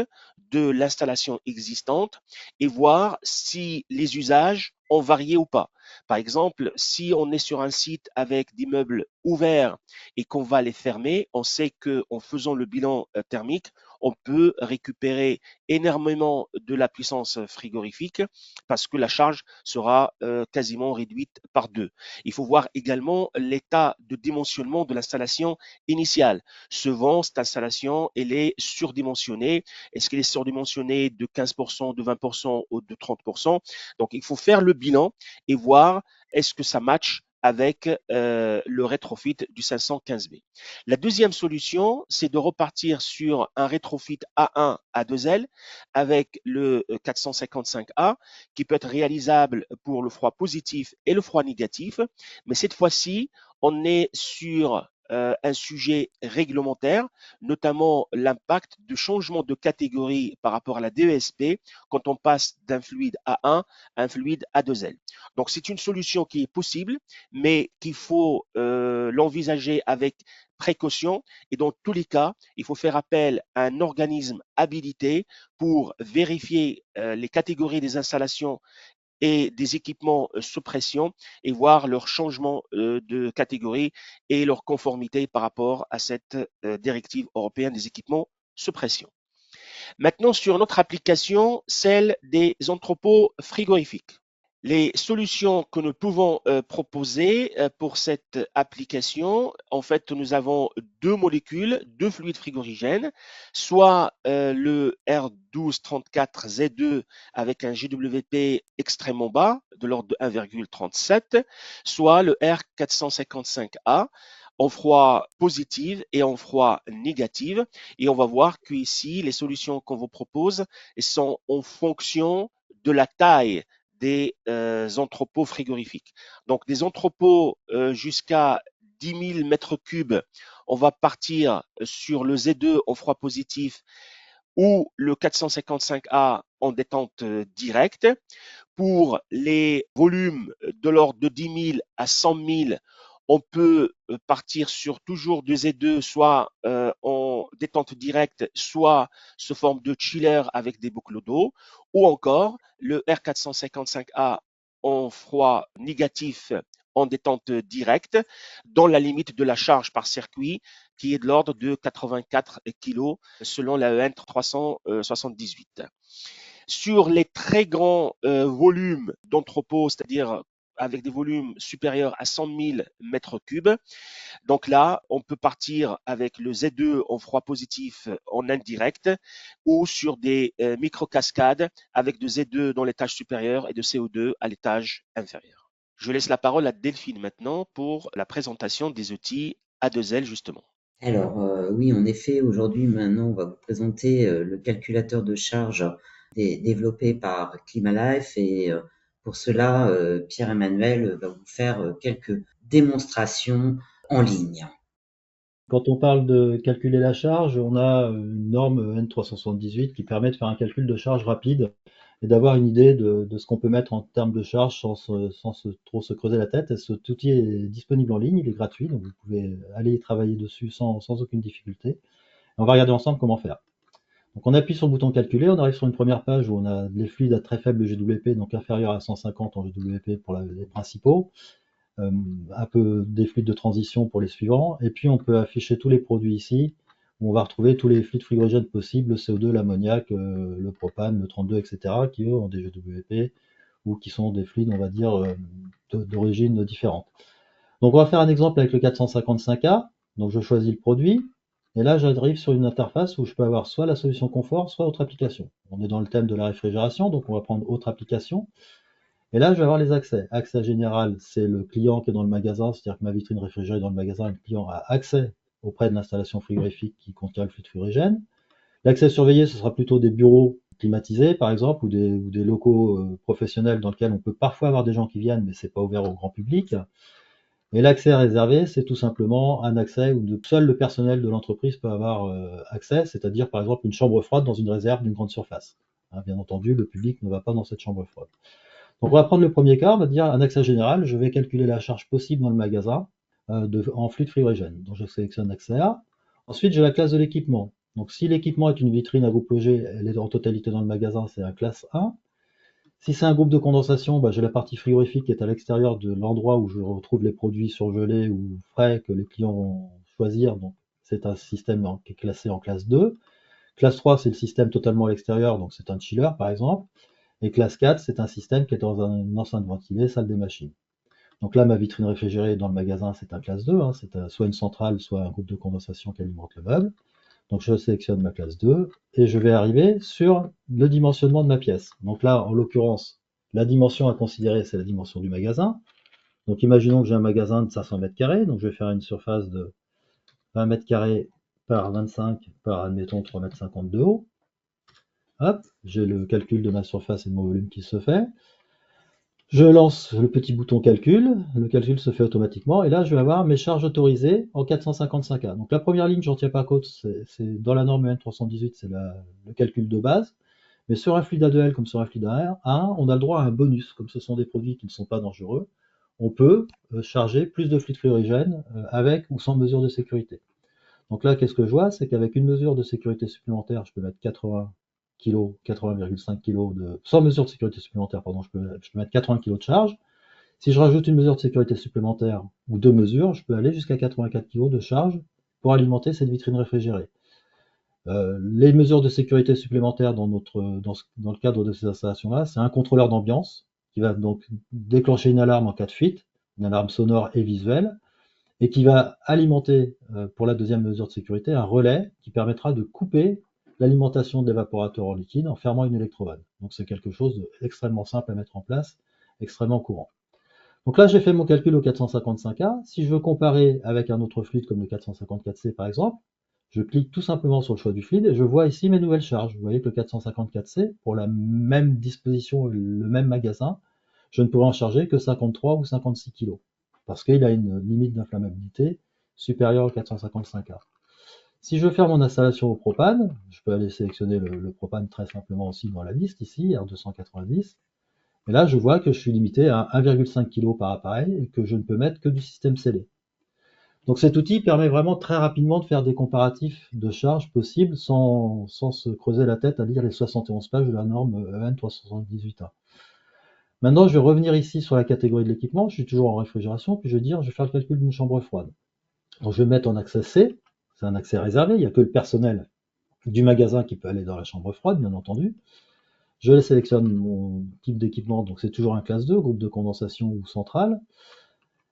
de l'installation existante et voir si les usages ont varié ou pas. Par exemple, si on est sur un site avec d'immeubles ouverts et qu'on va les fermer, on sait qu'en faisant le bilan thermique, on peut récupérer énormément de la puissance frigorifique parce que la charge sera quasiment réduite par 2. Il faut voir également l'état de dimensionnement de l'installation initiale. Souvent, cette installation, elle est surdimensionnée. Est-ce qu'elle est surdimensionnée de 15%, de 20% ou de 30%? Donc, il faut faire le bilan et voir est-ce que ça match avec le rétrofit du 515B. La deuxième solution, c'est de repartir sur un rétrofit A1 A2L avec le 455A qui peut être réalisable pour le froid positif et le froid négatif. Mais cette fois-ci, on est sur un sujet réglementaire, notamment l'impact de changement de catégorie par rapport à la DESP quand on passe d'un fluide A1 à un fluide A2L. Donc, c'est une solution qui est possible, mais qu'il faut l'envisager avec précaution. Et dans tous les cas, il faut faire appel à un organisme habilité pour vérifier les catégories des installations et des équipements sous pression et voir leur changement de catégorie et leur conformité par rapport à cette directive européenne des équipements sous pression. Maintenant, sur notre application, celle des entrepôts frigorifiques. Les solutions que nous pouvons proposer pour cette application, en fait, nous avons deux molécules, deux fluides frigorigènes, soit le R1234Z2 avec un GWP extrêmement bas, de l'ordre de 1,37, soit le R455A en froid positif et en froid négatif. Et on va voir qu'ici, les solutions qu'on vous propose sont en fonction de la taille des entrepôts frigorifiques. Donc, des entrepôts jusqu'à 10 000 mètres cubes, on va partir sur le Z2 en froid positif ou le 455A en détente directe. Pour les volumes de l'ordre de 10 000 à 100 000, on peut partir sur toujours du Z2, soit en détente directe, soit sous forme de chiller avec des boucles d'eau, ou encore le R455A en froid négatif en détente directe, dans la limite de la charge par circuit qui est de l'ordre de 84 kg selon la EN 378. Sur les très grands volumes d'entrepôts, c'est-à-dire avec des volumes supérieurs à 100 000 mètres cubes. Donc là, on peut partir avec le Z2 en froid positif en indirect ou sur des micro-cascades avec de Z2 dans l'étage supérieur et de CO2 à l'étage inférieur. Je laisse la parole à Delphine maintenant pour la présentation des outils A2L justement. Alors, oui, en effet, aujourd'hui, maintenant, on va vous présenter le calculateur de charge développé par Climalife et pour cela, Pierre-Emmanuel va vous faire quelques démonstrations en ligne. Quand on parle de calculer la charge, on a une norme N378 qui permet de faire un calcul de charge rapide et d'avoir une idée de ce qu'on peut mettre en termes de charge sans trop se creuser la tête. Et cet outil est disponible en ligne, il est gratuit, donc vous pouvez aller y travailler dessus sans aucune difficulté. Et on va regarder ensemble comment faire. Donc on appuie sur le bouton calculer, on arrive sur une première page où on a les fluides à très faible GWP, donc inférieur à 150 en GWP pour les principaux, un peu des fluides de transition pour les suivants, et puis on peut afficher tous les produits ici, où on va retrouver tous les fluides frigorigènes possibles, le CO2, l'ammoniac, le propane, le 32, etc., qui eux ont des GWP, ou qui sont des fluides, on va dire, d'origine différente. Donc on va faire un exemple avec le 455A, donc je choisis le produit, et là j'arrive sur une interface où je peux avoir soit la solution confort, soit autre application. On est dans le thème de la réfrigération, donc on va prendre autre application. Et là, je vais avoir les accès. Accès général, c'est le client qui est dans le magasin, c'est-à-dire que ma vitrine réfrigérée est dans le magasin, et le client a accès auprès de l'installation frigorifique qui contient le fluide frigorigène. L'accès surveillé, ce sera plutôt des bureaux climatisés, par exemple, ou des locaux professionnels dans lesquels on peut parfois avoir des gens qui viennent, mais c'est pas ouvert au grand public. Et l'accès réservé, c'est tout simplement un accès où seul le personnel de l'entreprise peut avoir accès, c'est-à-dire par exemple une chambre froide dans une réserve d'une grande surface. Bien entendu, le public ne va pas dans cette chambre froide. Donc on va prendre le premier cas, on va dire un accès général, je vais calculer la charge possible dans le magasin en fluide frigorigène. Donc je sélectionne accès A. Ensuite j'ai la classe de l'équipement. Donc si l'équipement est une vitrine à groupe logé, elle est en totalité dans le magasin, c'est un classe 1. Si c'est un groupe de condensation, j'ai la partie frigorifique qui est à l'extérieur de l'endroit où je retrouve les produits surgelés ou frais que les clients vont choisir. Donc c'est un système qui est classé en classe 2. Classe 3, c'est le système totalement à l'extérieur, donc c'est un chiller par exemple. Et classe 4, c'est un système qui est dans une enceinte ventilée, salle des machines. Donc là, ma vitrine réfrigérée dans le magasin, c'est un classe 2, hein, c'est soit une centrale, soit un groupe de condensation qui alimente le meuble. Donc je sélectionne ma classe 2 et je vais arriver sur le dimensionnement de ma pièce. Donc là, en l'occurrence, la dimension à considérer, c'est la dimension du magasin. Donc imaginons que j'ai un magasin de 500 mètres carrés, donc je vais faire une surface de 20 mètres carrés par 25 par, admettons, 3,50 m de haut. Hop, j'ai le calcul de ma surface et de mon volume qui se fait. Je lance le petit bouton calcul, le calcul se fait automatiquement, et là je vais avoir mes charges autorisées en 455A. Donc la première ligne, j'en tiens pas compte, c'est dans la norme EN 318, c'est le calcul de base. Mais sur un fluide A2L comme sur un fluide A1, on a le droit à un bonus, comme ce sont des produits qui ne sont pas dangereux. On peut charger plus de fluide fluorigène avec ou sans mesure de sécurité. Donc là, qu'est-ce que je vois? C'est qu'avec une mesure de sécurité supplémentaire, je peux mettre 80 kg, 80,5 kg de, sans mesure de sécurité supplémentaire, pardon, je peux mettre 80 kg de charge. Si je rajoute une mesure de sécurité supplémentaire ou deux mesures, je peux aller jusqu'à 84 kg de charge pour alimenter cette vitrine réfrigérée. Les mesures de sécurité supplémentaires dans le cadre de ces installations-là, c'est un contrôleur d'ambiance qui va donc déclencher une alarme en cas de fuite, une alarme sonore et visuelle, et qui va alimenter, pour la deuxième mesure de sécurité, un relais qui permettra de couper l'alimentation de l'évaporateur en liquide en fermant une électrovanne. Donc c'est quelque chose d'extrêmement simple à mettre en place, extrêmement courant. Donc là, j'ai fait mon calcul au 455A. Si je veux comparer avec un autre fluide comme le 454C par exemple, je clique tout simplement sur le choix du fluide et je vois ici mes nouvelles charges. Vous voyez que le 454C, pour la même disposition, le même magasin, je ne pourrais en charger que 53 ou 56 kg, parce qu'il a une limite d'inflammabilité supérieure au 455A. Si je veux faire mon installation au propane, je peux aller sélectionner le propane très simplement aussi dans la liste ici, R290. Et là, je vois que je suis limité à 1,5 kg par appareil et que je ne peux mettre que du système scellé. Donc cet outil permet vraiment très rapidement de faire des comparatifs de charges possibles sans se creuser la tête à lire les 71 pages de la norme EN 378A. Maintenant, je vais revenir ici sur la catégorie de l'équipement, je suis toujours en réfrigération, puis je vais dire, je vais faire le calcul d'une chambre froide. Donc je vais mettre en accès C, c'est un accès réservé, il n'y a que le personnel du magasin qui peut aller dans la chambre froide, bien entendu. Je sélectionne mon type d'équipement, donc c'est toujours un classe 2, groupe de condensation ou centrale.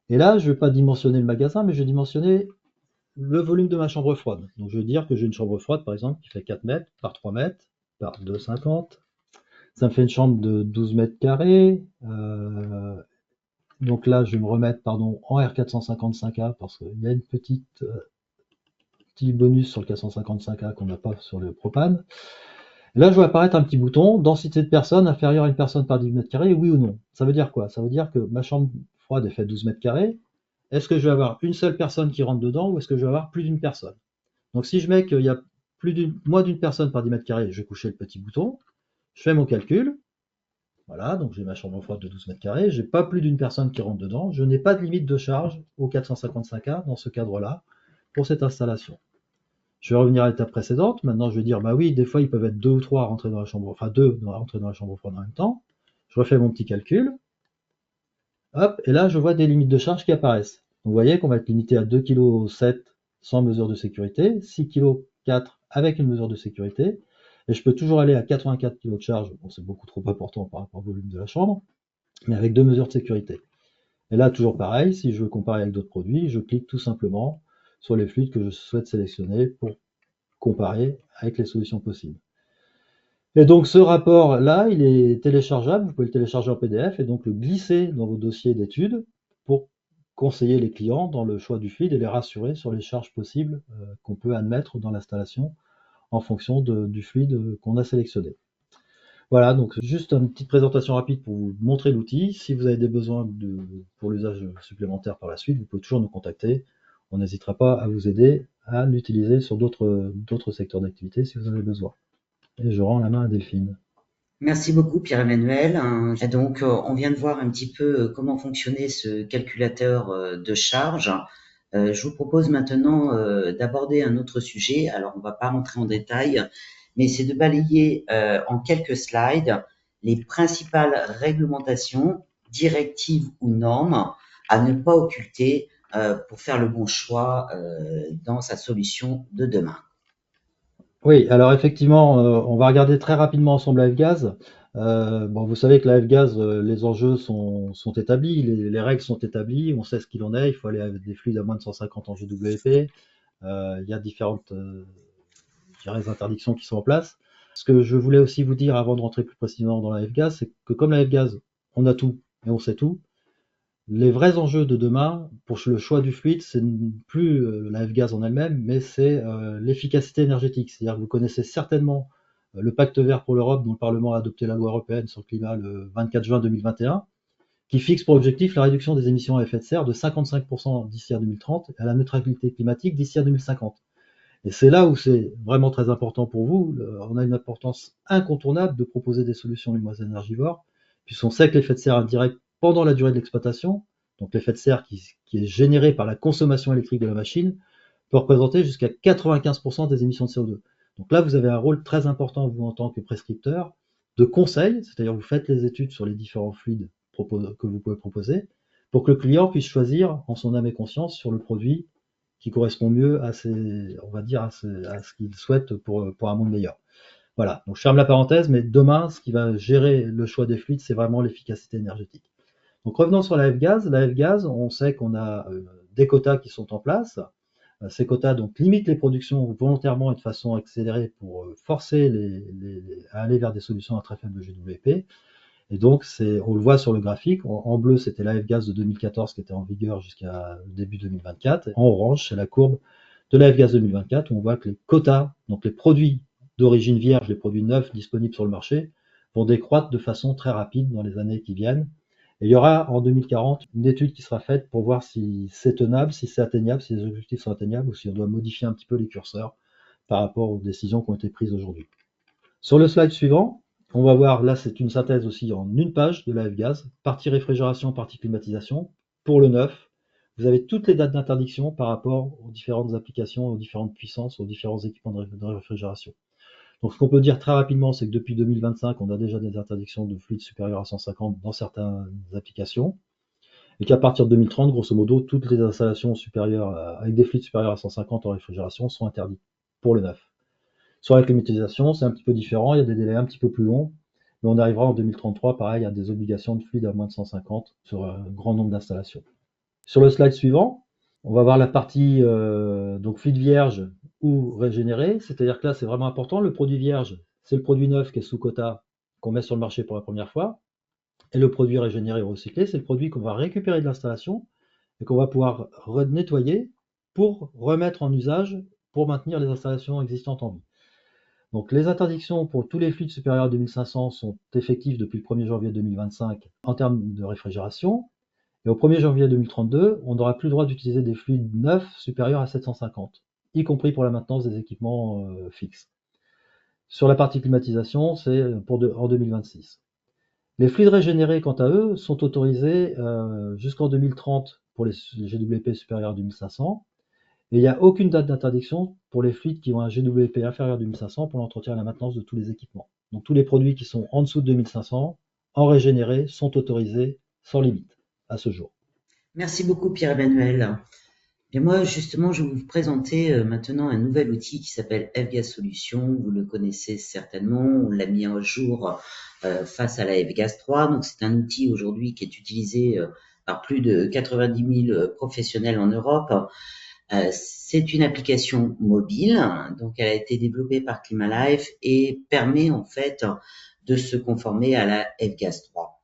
Et là, je ne vais pas dimensionner le magasin, mais je vais dimensionner le volume de ma chambre froide. Donc je vais dire que j'ai une chambre froide, par exemple, qui fait 4 mètres par 3 mètres par 2,50. Ça me fait une chambre de 12 mètres carrés. Donc là, je vais me remettre en R455A parce qu'il y a une petit bonus sur le 455A qu'on n'a pas sur le propane. Là, je vois apparaître un petit bouton, densité de personnes inférieure à une personne par 10 mètres carrés, oui ou non. Ça veut dire quoi? Ça veut dire que ma chambre froide est faite 12 mètres carrés. Est-ce que je vais avoir une seule personne qui rentre dedans ou est-ce que je vais avoir plus d'une personne? Donc si je mets qu'il y a moins d'une personne par 10 mètres carrés, je vais coucher le petit bouton, je fais mon calcul. Voilà, donc j'ai ma chambre froide de 12 mètres carrés, j'ai pas plus d'une personne qui rentre dedans, je n'ai pas de limite de charge au 455A dans ce cadre-là pour cette installation. Je vais revenir à l'étape précédente. Maintenant, je vais dire, bah oui, des fois, ils peuvent être deux ou trois à rentrer dans la chambre, enfin deux à rentrer dans la chambre froide en même temps. Je refais mon petit calcul. Hop, et là, je vois des limites de charge qui apparaissent. Donc, vous voyez qu'on va être limité à 2,7 kg sans mesure de sécurité, 6,4 kg avec une mesure de sécurité, et je peux toujours aller à 84 kg de charge. Bon, c'est beaucoup trop important par rapport au volume de la chambre, mais avec deux mesures de sécurité. Et là, toujours pareil, si je veux comparer avec d'autres produits, je clique tout simplement sur les fluides que je souhaite sélectionner pour comparer avec les solutions possibles. Et donc ce rapport-là, il est téléchargeable, vous pouvez le télécharger en PDF et donc le glisser dans vos dossiers d'études pour conseiller les clients dans le choix du fluide et les rassurer sur les charges possibles qu'on peut admettre dans l'installation en fonction du fluide qu'on a sélectionné. Voilà, donc juste une petite présentation rapide pour vous montrer l'outil. Si vous avez des besoins pour l'usage supplémentaire par la suite, vous pouvez toujours nous contacter. On n'hésitera pas à vous aider à l'utiliser sur d'autres secteurs d'activité si vous en avez besoin. Et je rends la main à Delphine. Merci beaucoup Pierre-Emmanuel. Donc on vient de voir un petit peu comment fonctionnait ce calculateur de charge. Je vous propose maintenant d'aborder un autre sujet. Alors on ne va pas rentrer en détail, mais c'est de balayer en quelques slides les principales réglementations, directives ou normes à ne pas occulter pour faire le bon choix dans sa solution de demain. Oui, alors effectivement, on va regarder très rapidement ensemble la F-Gaz. Bon, vous savez que la F-Gaz, les enjeux sont établis, les règles sont établies, on sait ce qu'il en est, il faut aller avec des fluides à moins de 150 en GWP. Il y a différentes je dirais, interdictions qui sont en place. Ce que je voulais aussi vous dire avant de rentrer plus précisément dans la F-Gaz, c'est que comme la F-Gaz, on a tout et on sait tout, les vrais enjeux de demain pour le choix du fluide, c'est plus la F-Gaz en elle-même, mais c'est l'efficacité énergétique. C'est-à-dire que vous connaissez certainement le pacte vert pour l'Europe, dont le Parlement a adopté la loi européenne sur le climat le 24 juin 2021, qui fixe pour objectif la réduction des émissions à effet de serre de 55% d'ici à 2030 et à la neutralité climatique d'ici à 2050. Et c'est là où c'est vraiment très important pour vous. On a une importance incontournable de proposer des solutions les moins énergivores, puisqu'on sait que l'effet de serre indirect pendant la durée de l'exploitation, donc l'effet de serre qui est généré par la consommation électrique de la machine, peut représenter jusqu'à 95% des émissions de CO2. Donc là, vous avez un rôle très important, vous, en tant que prescripteur, de conseil, c'est-à-dire vous faites les études sur les différents fluides que vous pouvez proposer, pour que le client puisse choisir en son âme et conscience sur le produit qui correspond mieux à on va dire, à ce qu'il souhaite pour un monde meilleur. Voilà, donc je ferme la parenthèse, mais demain, ce qui va gérer le choix des fluides, c'est vraiment l'efficacité énergétique. Donc revenons sur la F-Gaz. La F-Gaz, on sait qu'on a des quotas qui sont en place. Ces quotas donc limitent les productions volontairement et de façon accélérée pour forcer à aller vers des solutions à très faible GWP. Et donc, on le voit sur le graphique. En bleu, c'était la F-Gaz de 2014 qui était en vigueur jusqu'à début 2024. En orange, c'est la courbe de la F-Gaz 2024 où on voit que les quotas, donc les produits d'origine vierge, les produits neufs disponibles sur le marché, vont décroître de façon très rapide dans les années qui viennent. Et il y aura en 2040 une étude qui sera faite pour voir si c'est tenable, si c'est atteignable, si les objectifs sont atteignables ou si on doit modifier un petit peu les curseurs par rapport aux décisions qui ont été prises aujourd'hui. Sur le slide suivant, on va voir, là c'est une synthèse aussi en une page de la F-Gaz, partie réfrigération, partie climatisation. Pour le neuf, vous avez toutes les dates d'interdiction par rapport aux différentes applications, aux différentes puissances, aux différents équipements de réfrigération. Donc ce qu'on peut dire très rapidement, c'est que depuis 2025, on a déjà des interdictions de fluides supérieurs à 150 dans certaines applications, et qu'à partir de 2030, grosso modo, toutes les installations supérieures avec des fluides supérieurs à 150 en réfrigération sont interdites pour le neuf. Sur la climatisation, c'est un petit peu différent, il y a des délais un petit peu plus longs, mais on arrivera en 2033, pareil, à des obligations de fluide à moins de 150 sur un grand nombre d'installations. Sur le slide suivant, on va voir la partie donc fluide vierge ou régénéré, c'est-à-dire que là c'est vraiment important, le produit vierge, c'est le produit neuf qui est sous quota qu'on met sur le marché pour la première fois, et le produit régénéré ou recyclé, c'est le produit qu'on va récupérer de l'installation et qu'on va pouvoir nettoyer pour remettre en usage pour maintenir les installations existantes en vie. Donc les interdictions pour tous les fluides supérieurs à 2500 sont effectives depuis le 1er janvier 2025 en termes de réfrigération. Et au 1er janvier 2032, on n'aura plus le droit d'utiliser des fluides neufs supérieurs à 750, y compris pour la maintenance des équipements fixes. Sur la partie climatisation, c'est en 2026. Les fluides régénérés, quant à eux, sont autorisés jusqu'en 2030 pour les GWP supérieurs à 2500. Et il n'y a aucune date d'interdiction pour les fluides qui ont un GWP inférieur à 2500 pour l'entretien et la maintenance de tous les équipements. Donc tous les produits qui sont en dessous de 2500, en régénéré, sont autorisés sans limite à ce jour. Merci beaucoup Pierre-Emmanuel. Et moi, justement, je vais vous présenter maintenant un nouvel outil qui s'appelle F-Gaz Solutions. Vous le connaissez certainement, on l'a mis en jour face à la F-Gaz 3. Donc, c'est un outil aujourd'hui qui est utilisé par plus de 90 000 professionnels en Europe. C'est une application mobile, donc elle a été développée par Climalife et permet en fait de se conformer à la F-Gaz 3.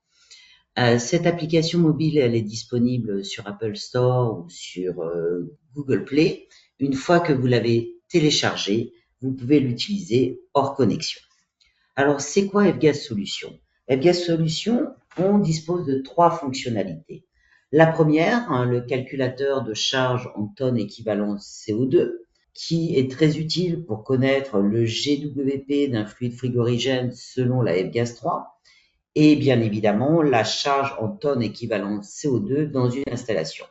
Cette application mobile, elle est disponible sur Apple Store ou sur Google Play. Une fois que vous l'avez téléchargée, vous pouvez l'utiliser hors connexion. Alors, c'est quoi F-Gaz Solutions? F-Gaz Solutions, on dispose de 3 fonctionnalités. La première, le calculateur de charge en tonnes équivalent CO2, qui est très utile pour connaître le GWP d'un fluide frigorigène selon la F-Gaz 3. Et bien évidemment, la charge en tonnes équivalent CO2 dans une installation.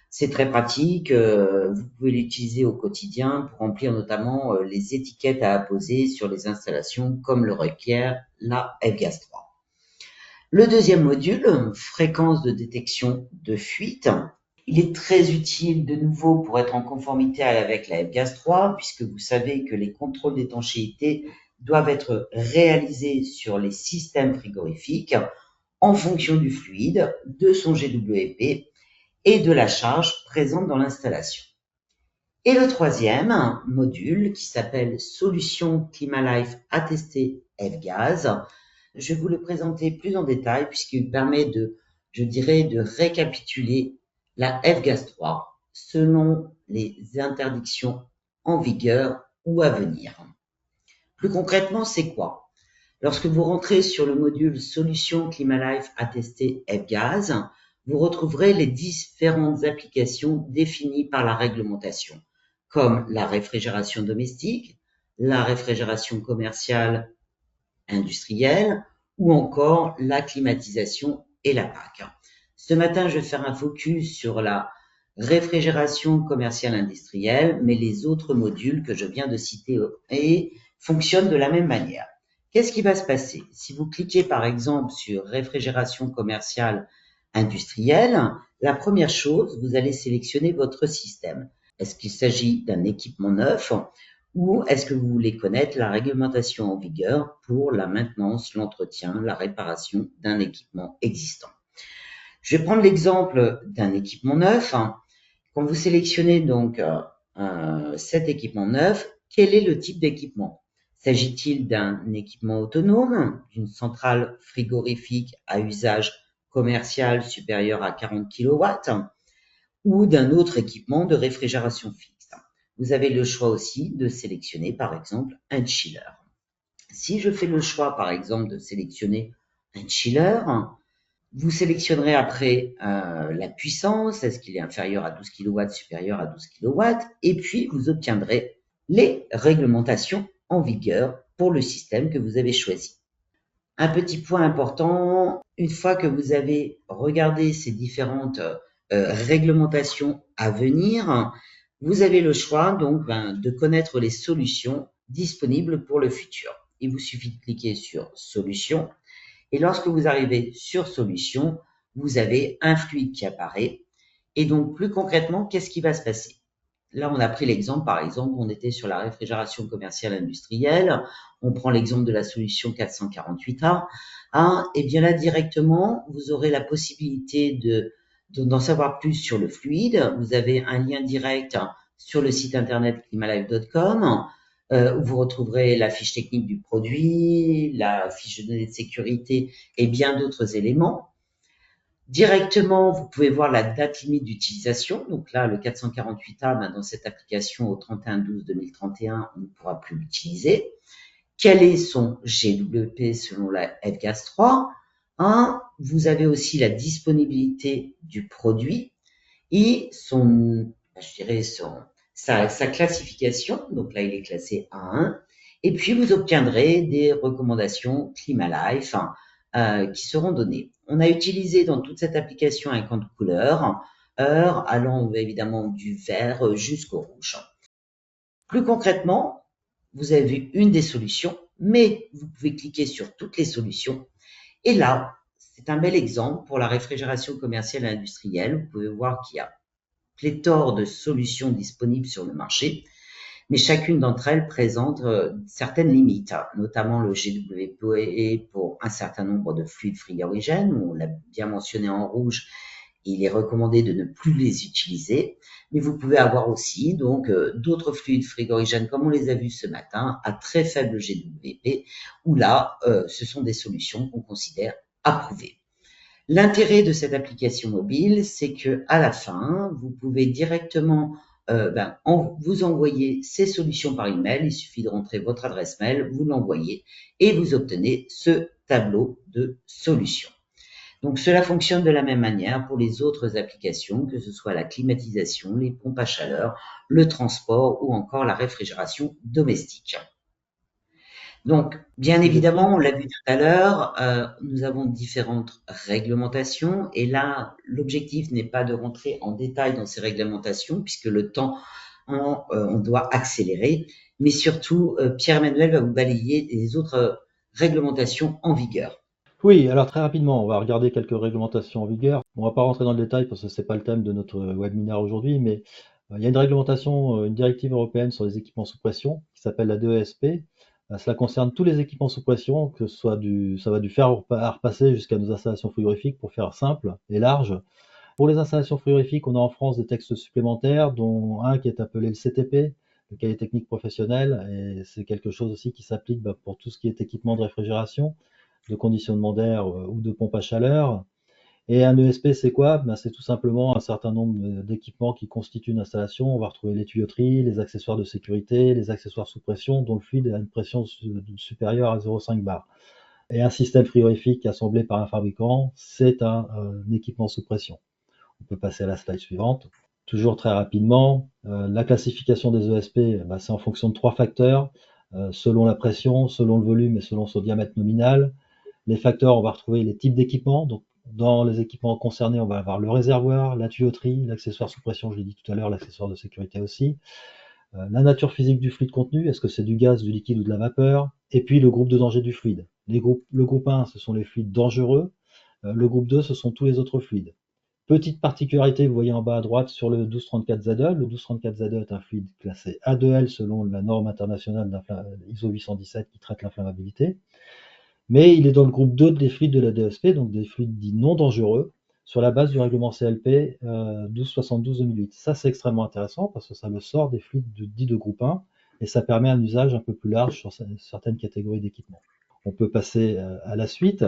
C'est très pratique, vous pouvez l'utiliser au quotidien pour remplir notamment les étiquettes à apposer sur les installations comme le requiert la F-Gaz 3. Le deuxième module, fréquence de détection de fuite, Il est très utile de nouveau pour être en conformité avec la F-Gas 3, puisque vous savez que les contrôles d'étanchéité doivent être réalisés sur les systèmes frigorifiques en fonction du fluide, de son GWP et de la charge présente dans l'installation. Et le troisième module qui s'appelle Solution ClimaLife attestée F-Gaz, je vais vous le présenter plus en détail puisqu'il permet de récapituler la F-Gas 3 selon les interdictions en vigueur ou à venir. Plus concrètement, c'est quoi? Lorsque vous rentrez sur le module Solution ClimaLife attestée F-Gaz, vous retrouverez les différentes applications définies par la réglementation, comme la réfrigération domestique, la réfrigération commerciale industrielle ou encore la climatisation et la PAC. Ce matin, je vais faire un focus sur la réfrigération commerciale industrielle, mais les autres modules que je viens de citer fonctionnent de la même manière. Qu'est-ce qui va se passer? Si vous cliquez par exemple sur réfrigération commerciale industrielle, la première chose, vous allez sélectionner votre système. Est-ce qu'il s'agit d'un équipement neuf ou est-ce que vous voulez connaître la réglementation en vigueur pour la maintenance, l'entretien, la réparation d'un équipement existant? Je vais prendre l'exemple d'un équipement neuf. Quand vous sélectionnez donc cet équipement neuf, quel est le type d'équipement? S'agit-il d'un équipement autonome, d'une centrale frigorifique à usage commercial supérieur à 40 kW ou d'un autre équipement de réfrigération fixe? Vous avez le choix aussi de sélectionner par exemple un chiller. Si je fais le choix par exemple de sélectionner un chiller, vous sélectionnerez après la puissance, est-ce qu'il est inférieur à 12 kW, supérieur à 12 kW, et puis vous obtiendrez les réglementations en vigueur pour le système que vous avez choisi. Un petit point important, une fois que vous avez regardé ces différentes réglementations à venir, vous avez le choix donc de connaître les solutions disponibles pour le futur. Il vous suffit de cliquer sur Solutions. Et lorsque vous arrivez sur Solutions, vous avez un fluide qui apparaît. Et donc, plus concrètement, qu'est-ce qui va se passer? Là, on a pris l'exemple, par exemple, on était sur la réfrigération commerciale industrielle. On prend l'exemple de la solution 448A. Et bien là, directement, vous aurez la possibilité d'en savoir plus sur le fluide. Vous avez un lien direct sur le site internet climalife.com. Où vous retrouverez la fiche technique du produit, la fiche de données de sécurité et bien d'autres éléments. Directement, vous pouvez voir la date limite d'utilisation. Donc là, le 448A, dans cette application au 31/12/2031, on ne pourra plus l'utiliser. Quel est son GWP selon la F-Gas 3? Vous avez aussi la disponibilité du produit et sa classification, donc là il est classé A1, et puis vous obtiendrez des recommandations ClimaLife qui seront données. On a utilisé dans toute cette application un camp de couleurs, allant évidemment du vert jusqu'au rouge. Plus concrètement, vous avez vu une des solutions, mais vous pouvez cliquer sur toutes les solutions, et là, c'est un bel exemple pour la réfrigération commerciale et industrielle. Vous pouvez voir qu'il y a pléthore de solutions disponibles sur le marché, mais chacune d'entre elles présente certaines limites, notamment le GWP pour un certain nombre de fluides frigorigènes, où on l'a bien mentionné en rouge, il est recommandé de ne plus les utiliser, mais vous pouvez avoir aussi donc d'autres fluides frigorigènes, comme on les a vus ce matin, à très faible GWP, où là, ce sont des solutions qu'on considère approuvées. L'intérêt de cette application mobile, c'est que à la fin, vous pouvez directement vous envoyer ces solutions par email. Il suffit de rentrer votre adresse mail, vous l'envoyez et vous obtenez ce tableau de solutions. Donc, cela fonctionne de la même manière pour les autres applications, que ce soit la climatisation, les pompes à chaleur, le transport ou encore la réfrigération domestique. Donc, bien évidemment, on l'a vu tout à l'heure, nous avons différentes réglementations et là, l'objectif n'est pas de rentrer en détail dans ces réglementations puisque le temps, on doit accélérer, mais surtout, Pierre-Emmanuel va vous balayer les autres réglementations en vigueur. Oui, alors très rapidement, on va regarder quelques réglementations en vigueur. On va pas rentrer dans le détail parce que c'est pas le thème de notre webinaire aujourd'hui, mais il y a une réglementation, une directive européenne sur les équipements sous pression qui s'appelle la DESP. Cela concerne tous les équipements sous pression, que ce soit ça va du fer à repasser jusqu'à nos installations frigorifiques pour faire simple et large. Pour les installations frigorifiques, on a en France des textes supplémentaires, dont un qui est appelé le CTP, le cahier technique professionnel, et c'est quelque chose aussi qui s'applique pour tout ce qui est équipement de réfrigération, de conditionnement d'air ou de pompe à chaleur. Et un ESP, c'est quoi? C'est tout simplement un certain nombre d'équipements qui constituent une installation. On va retrouver les tuyauteries, les accessoires de sécurité, les accessoires sous pression, dont le fluide a une pression supérieure à 0,5 bar. Et un système frigorifique assemblé par un fabricant, c'est un équipement sous pression. On peut passer à la slide suivante. Toujours très rapidement, la classification des ESP, c'est en fonction de 3 facteurs, selon la pression, selon le volume et selon son diamètre nominal. Les facteurs, on va retrouver les types d'équipements. Donc, dans les équipements concernés, on va avoir le réservoir, la tuyauterie, l'accessoire sous pression, je l'ai dit tout à l'heure, l'accessoire de sécurité aussi. La nature physique du fluide contenu, est-ce que c'est du gaz, du liquide ou de la vapeur? Et puis le groupe de danger du fluide. Le groupe 1, ce sont les fluides dangereux. Le groupe 2, ce sont tous les autres fluides. Petite particularité, vous voyez en bas à droite sur le 1234ZE. Le 1234ZE est un fluide classé A2L selon la norme internationale ISO 817 qui traite l'inflammabilité. Mais il est dans le groupe 2 des fluides de la DSP, donc des fluides dits non dangereux, sur la base du règlement CLP 1272-2008. Ça, c'est extrêmement intéressant parce que ça le sort des fluides dits de groupe 1 et ça permet un usage un peu plus large sur certaines catégories d'équipements. On peut passer à la suite.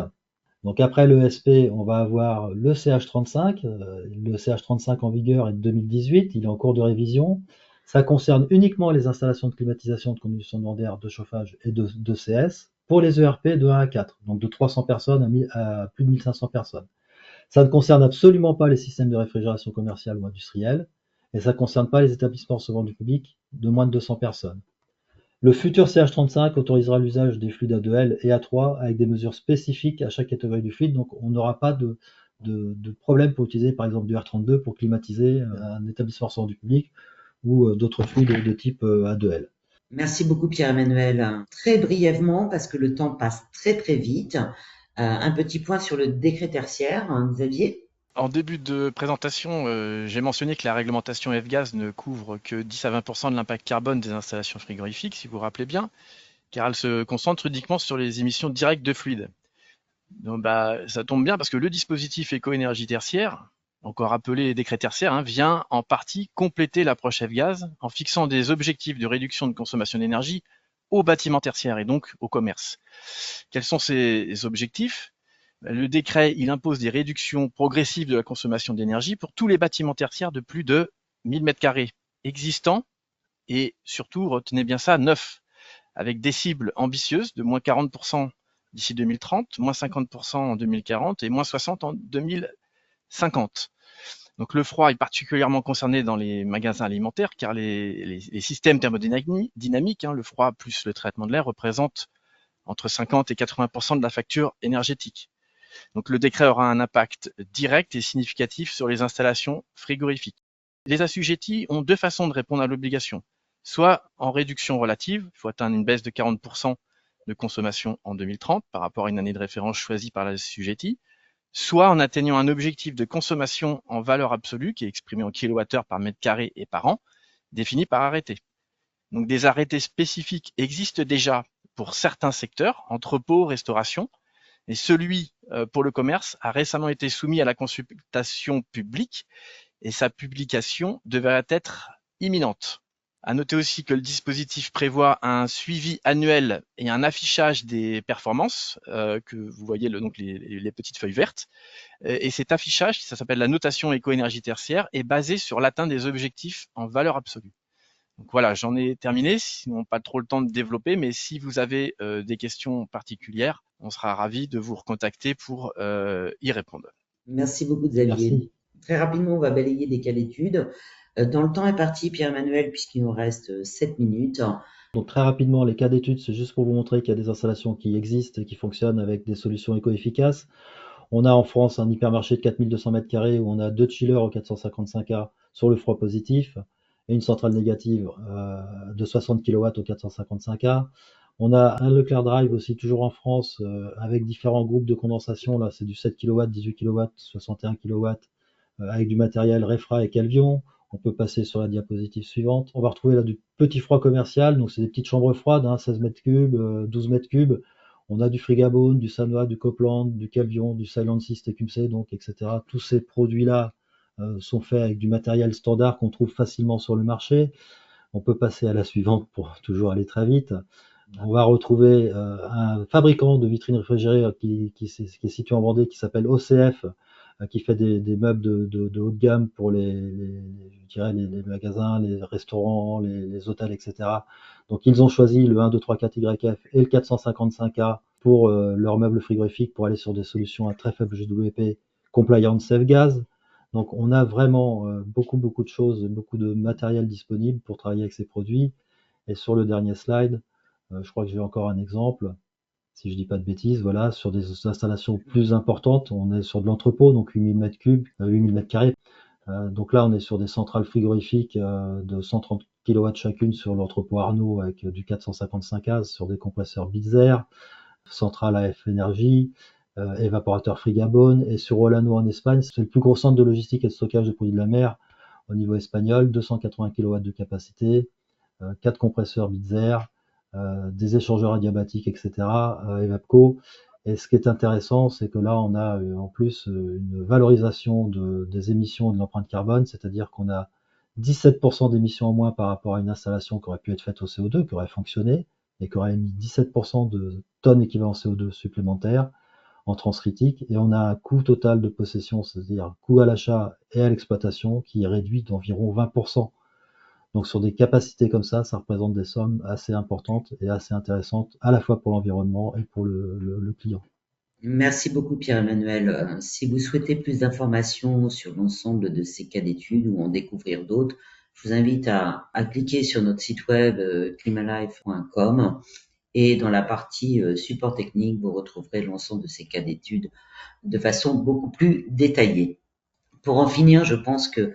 Donc après l'ESP, on va avoir le CH35. Le CH35 en vigueur est de 2018, il est en cours de révision. Ça concerne uniquement les installations de climatisation, de conditionnement d'air, de chauffage et de CS pour les ERP de 1 à 4, donc de 300 personnes à plus de 1500 personnes. Ça ne concerne absolument pas les systèmes de réfrigération commerciale ou industrielle, et ça ne concerne pas les établissements recevant du public de moins de 200 personnes. Le futur CH35 autorisera l'usage des fluides A2L et A3 avec des mesures spécifiques à chaque catégorie du fluide, donc on n'aura pas de problème pour utiliser par exemple du R32 pour climatiser un établissement recevant du public ou d'autres fluides de type A2L. Merci beaucoup Pierre-Emmanuel. Très brièvement, parce que le temps passe très très vite, un petit point sur le décret tertiaire, Xavier. En début de présentation, j'ai mentionné que la réglementation F-Gaz ne couvre que 10 à 20% de l'impact carbone des installations frigorifiques, si vous vous rappelez bien, car elle se concentre uniquement sur les émissions directes de fluide. Donc, ça tombe bien parce que le dispositif éco-énergie tertiaire, encore appelé décret tertiaire, vient en partie compléter l'approche F-Gaz en fixant des objectifs de réduction de consommation d'énergie au bâtiment tertiaire et donc au commerce. Quels sont ces objectifs? Le décret, il impose des réductions progressives de la consommation d'énergie pour tous les bâtiments tertiaires de plus de 1000 m² existants et surtout, retenez bien ça, neufs, avec des cibles ambitieuses de moins 40% d'ici 2030, moins 50% en 2040 et moins 60% en 2050. Donc le froid est particulièrement concerné dans les magasins alimentaires car les systèmes thermodynamiques, le froid plus le traitement de l'air, représentent entre 50 et 80% de la facture énergétique. Donc le décret aura un impact direct et significatif sur les installations frigorifiques. Les assujettis ont deux façons de répondre à l'obligation. Soit en réduction relative, il faut atteindre une baisse de 40% de consommation en 2030 par rapport à une année de référence choisie par l'assujetti, soit en atteignant un objectif de consommation en valeur absolue qui est exprimé en kilowattheure par mètre carré et par an, défini par arrêté. Donc des arrêtés spécifiques existent déjà pour certains secteurs, entrepôts, restauration, et celui pour le commerce a récemment été soumis à la consultation publique et sa publication devrait être imminente. À noter aussi que le dispositif prévoit un suivi annuel et un affichage des performances, que vous voyez donc les petites feuilles vertes. Et cet affichage, ça s'appelle la notation éco-énergie tertiaire, est basé sur l'atteinte des objectifs en valeur absolue. Donc voilà, j'en ai terminé, sinon pas trop le temps de développer, mais si vous avez des questions particulières, on sera ravis de vous recontacter pour y répondre. Merci beaucoup Xavier. Merci. Très rapidement, on va balayer des cas d'études. Dans le temps est parti, Pierre-Emmanuel, puisqu'il nous reste 7 minutes. Donc très rapidement, les cas d'études, c'est juste pour vous montrer qu'il y a des installations qui existent et qui fonctionnent avec des solutions éco-efficaces. On a en France un hypermarché de 4200 m² où on a 2 chillers au 455A sur le froid positif et une centrale négative de 60 kW au 455A. On a un Leclerc Drive aussi, toujours en France, avec différents groupes de condensation. Là, c'est du 7 kW, 18 kW, 61 kW, avec du matériel Refra et Calvion. On peut passer sur la diapositive suivante. On va retrouver là du petit froid commercial. Donc, c'est des petites chambres froides, 16 mètres cubes, 12 mètres cubes. On a du Frigabone, du Sanoa, du Copland, du Calvion, du Silent Sea Tecumseh, donc, etc. Tous ces produits-là sont faits avec du matériel standard qu'on trouve facilement sur le marché. On peut passer à la suivante pour toujours aller très vite. On va retrouver un fabricant de vitrines réfrigérées qui est situé en Vendée, qui s'appelle OCF, qui fait des meubles de haut de gamme pour je dirais les magasins, les restaurants, les hôtels, etc. Donc ils ont choisi le 1, 2, 3, 4 YF et le 455A pour leurs meubles frigorifiques pour aller sur des solutions à très faible GWP compliant Safe Gas. Donc on a vraiment beaucoup de choses, beaucoup de matériel disponible pour travailler avec ces produits. Et sur le dernier slide, je crois que j'ai encore un exemple, si je dis pas de bêtises, voilà, sur des installations plus importantes, on est sur de l'entrepôt, donc 8000 m3, 8000 m2. Donc là, on est sur des centrales frigorifiques de 130 kW chacune sur l'entrepôt Arnaud avec du 455A sur des compresseurs Bitzer, centrale AF Énergie, évaporateur Frigabone, et sur Olano en Espagne, c'est le plus gros centre de logistique et de stockage de produits de la mer au niveau espagnol, 280 kW de capacité, 4 compresseurs Bitzer, des échangeurs adiabatiques, etc., Evapco. Et ce qui est intéressant, c'est que là, on a en plus une valorisation des émissions de l'empreinte carbone, c'est-à-dire qu'on a 17% d'émissions en moins par rapport à une installation qui aurait pu être faite au CO2, qui aurait fonctionné, et qui aurait émis 17% de tonnes équivalent CO2 supplémentaires en transcritique, et on a un coût total de possession, c'est-à-dire coût à l'achat et à l'exploitation, qui est réduit d'environ 20%. Donc sur des capacités comme ça représente des sommes assez importantes et assez intéressantes, à la fois pour l'environnement et pour le client. Merci beaucoup Pierre-Emmanuel. Si vous souhaitez plus d'informations sur l'ensemble de ces cas d'études ou en découvrir d'autres, je vous invite à cliquer sur notre site web climalife.com et dans la partie support technique, vous retrouverez l'ensemble de ces cas d'études de façon beaucoup plus détaillée. Pour en finir, je pense que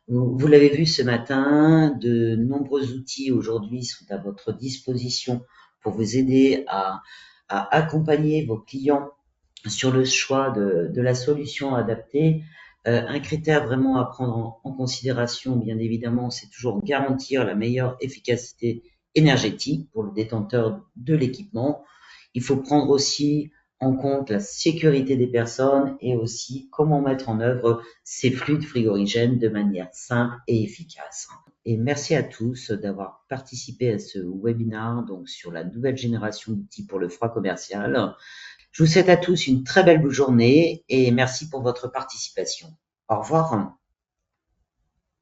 vous l'avez vu ce matin, de nombreux outils aujourd'hui sont à votre disposition pour vous aider à accompagner vos clients sur le choix de la solution adaptée. Un critère vraiment à prendre en considération, bien évidemment, c'est toujours garantir la meilleure efficacité énergétique pour le détenteur de l'équipement. Il faut prendre aussi en compte la sécurité des personnes et aussi comment mettre en œuvre ces fluides frigorigènes de manière simple et efficace. Et merci à tous d'avoir participé à ce webinaire donc sur la nouvelle génération d'outils pour le froid commercial. Je vous souhaite à tous une très belle journée et merci pour votre participation. Au revoir.